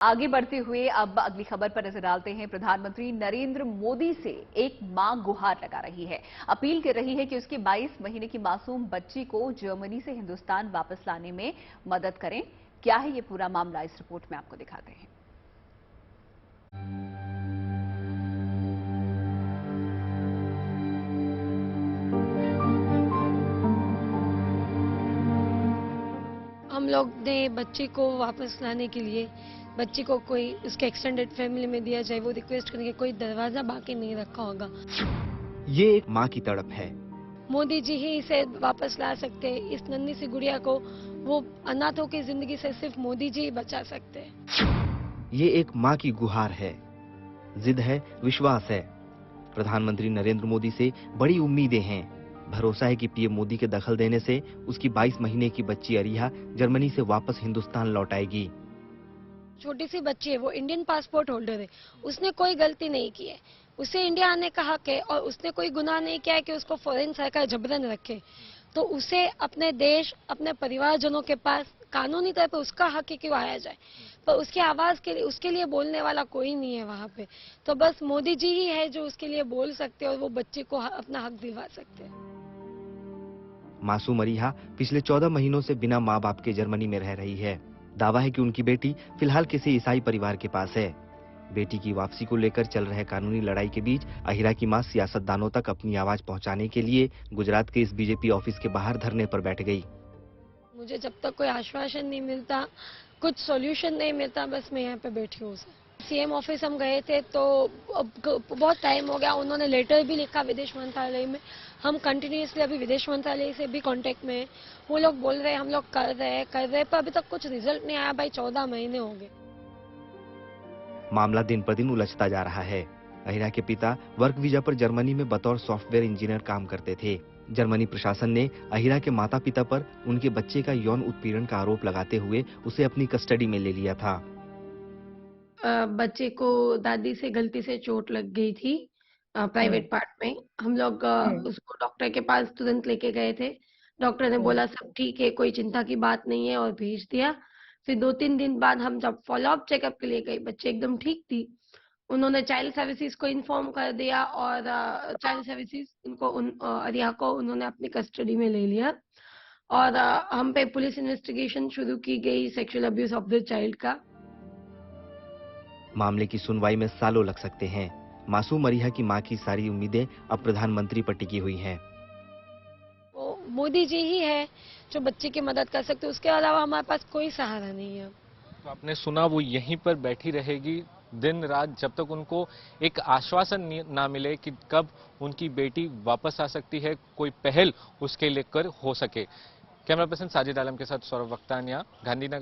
आगे बढ़ते हुए अब अगली खबर पर नजर डालते हैं। प्रधानमंत्री नरेंद्र मोदी से एक मां गुहार लगा रही है, अपील कर रही है कि उसकी 22 महीने की मासूम बच्ची को जर्मनी से हिंदुस्तान वापस लाने में मदद करें। क्या है ये पूरा मामला, इस रिपोर्ट में आपको दिखाते हैं। हम लोग ने बच्चे को वापस लाने के लिए बच्चे को कोई उसके एक्सटेंडेड फैमिली में दिया जाए, वो रिक्वेस्ट करने के कोई दरवाजा बाकी नहीं रखा होगा। ये एक माँ की तड़प है। मोदी जी ही इसे वापस ला सकते हैं। इस नन्ही सी गुड़िया को वो अनाथों की जिंदगी से सिर्फ मोदी जी ही बचा सकते हैं। ये एक माँ की गुहार है, जिद है, विश्वास है। प्रधानमंत्री नरेंद्र मोदी से बड़ी उम्मीदें हैं। भरोसा है कि पीएम मोदी के दखल देने से उसकी 22 महीने की बच्ची अरिहा जर्मनी से वापस हिंदुस्तान लौट आएगी। छोटी सी बच्ची है, वो इंडियन पासपोर्ट होल्डर है, उसने कोई गलती नहीं की है, उसे इंडिया आने का हक है और उसने कोई गुनाह नहीं किया है कि उसको फॉरेन सरकार जबरन रखे। तो उसे अपने देश, अपने परिवारजनों के पास कानूनी तौर पर उसका हक है कि वो आया जाए, पर उसकी आवाज के लिए, उसके लिए बोलने वाला कोई नहीं है वहाँ पे। तो बस मोदी जी ही है जो उसके लिए बोल सकते हैं और वो बच्चे को अपना हक दिलवा सकते हैं। मासूम अरिहा पिछले 14 महीनों से बिना माँ बाप के जर्मनी में रह रही है। दावा है कि उनकी बेटी फिलहाल किसी ईसाई परिवार के पास है। बेटी की वापसी को लेकर चल रहे कानूनी लड़ाई के बीच अहिरा की मां सियासतदानों तक अपनी आवाज पहुंचाने के लिए गुजरात के इस बीजेपी ऑफिस के बाहर धरने पर बैठ गई। मुझे जब तक कोई आश्वासन नहीं मिलता, कुछ सॉल्यूशन नहीं मिलता, बस मैं यहाँ पे बैठी हूँ। सीएम ऑफिस हम गए थे तो बहुत टाइम हो गया, उन्होंने लेटर भी लिखा विदेश मंत्रालय में। हम कंटिन्यूसली अभी विदेश मंत्रालय से भी कांटेक्ट में हैं। वो लोग बोल रहे हैं हम लोग कर रहे हैं, पर अभी तक कुछ रिजल्ट नहीं आया। भाई 14 महीने हो गए। मामला दिन पर दिन उलझता जा रहा है। अहिरा के पिता वर्क वीजा पर जर्मनी में बतौर सॉफ्टवेयर इंजीनियर काम करते थे। जर्मनी प्रशासन ने अहिरा के माता पिता पर उनके बच्चे का यौन उत्पीड़न का आरोप लगाते हुए उसे अपनी कस्टडी में ले लिया था। बच्चे को दादी से गलती से चोट लग गई थी प्राइवेट पार्ट में। हम लोग उसको डॉक्टर के पास तुरंत लेके गए थे। डॉक्टर ने बोला सब ठीक है, कोई चिंता की बात नहीं है, और भेज दिया। फिर 2-3 दिन बाद हम जब फॉलोअप चेकअप के लिए गए, बच्चे एकदम ठीक थी। उन्होंने चाइल्ड सर्विसेज को इन्फॉर्म कर दिया और चाइल्ड सर्विसेज अरिया को उन्होंने अपनी कस्टडी में ले लिया और हम पे पुलिस इन्वेस्टिगेशन शुरू की गई sexual abuse of the child का। मामले की सुनवाई में सालों लग सकते हैं। मासूम अरिहा की मां की सारी उम्मीदें अब प्रधानमंत्री पर टिकी हुई हैं। वो मोदी जी ही है जो बच्चे की मदद कर सकते, उसके अलावा हमारे पास कोई सहारा नहीं है। तो आपने सुना, वो यहीं पर बैठी रहेगी दिन रात जब तक उनको एक आश्वासन ना मिले कि कब उनकी बेटी वापस आ सकती है, कोई पहल उसके लेकर हो सके। कैमरा पर्सन साजिद आलम के साथ सौरभ वक्तानिया, गांधीनगर।